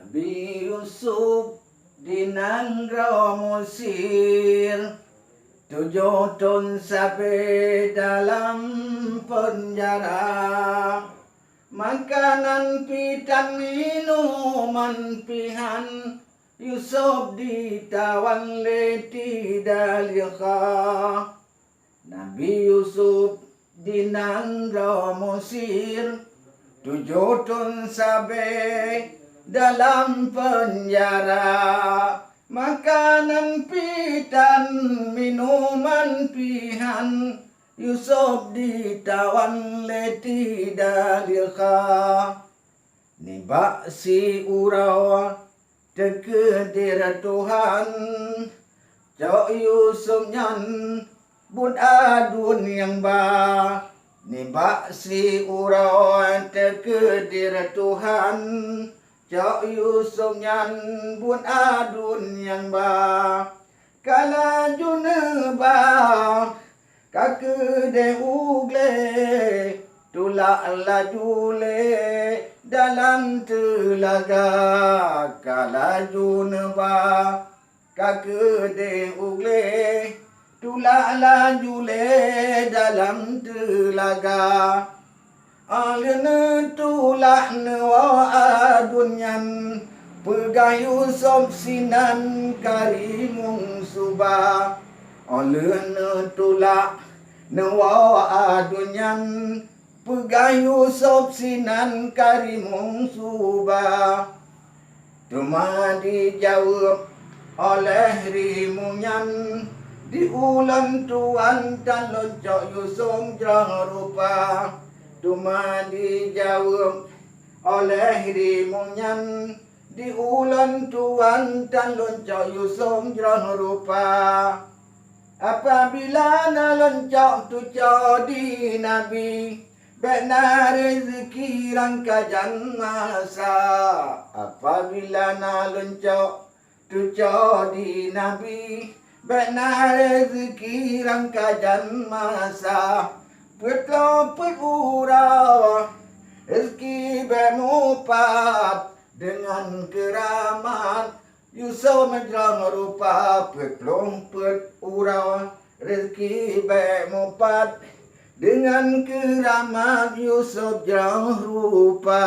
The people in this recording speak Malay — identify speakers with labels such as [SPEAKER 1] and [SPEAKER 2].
[SPEAKER 1] Nabi Yusuf dinangro Mesir 7 tahun sampai dalam penjara. Makanan pitan minuman pihan, Yusuf ditawan leti dalika. Nabi Yusuf dinangro Mesir 7 tahun sampai dalam penjara. Makanan pitan minuman pihan, Yusuf ditawan leti dalika. Nibak si urawa terkedir Tuhan, Cok Yusuf nyan bun adun yang ba. Nibak si urawa terkedir Tuhan, Cok Yusuf nyan bun adun yang ba. Kala june ba kake de ugle, tulak lajule dalam telaga. Kala june ba kake de ugle, tulak lajule dalam telaga. Alena tulak newa adunyan, pegah Yusuf sinan karimung subah. Alena tulak newa adunyan, pegah Yusuf sinan karimung subah. Cuma dijawab oleh rimunyan, diulang tuan dan loncok Yusuf jang rupa. Cuma dijawab oleh rimunyan, diulang tuan dan loncok Yusuf jang rupa. Apabila na loncok tu jadi nabi, bena rezeki rangkajan masa. Apabila na loncok tu jadi nabi, bena rezeki rangkajan masa. Petlo perurau rezeki bemupat dengan keramat, Yusuf menjang rupa. Petlong perurau rezeki bemupat dengan keramat, Yusuf jang rupa.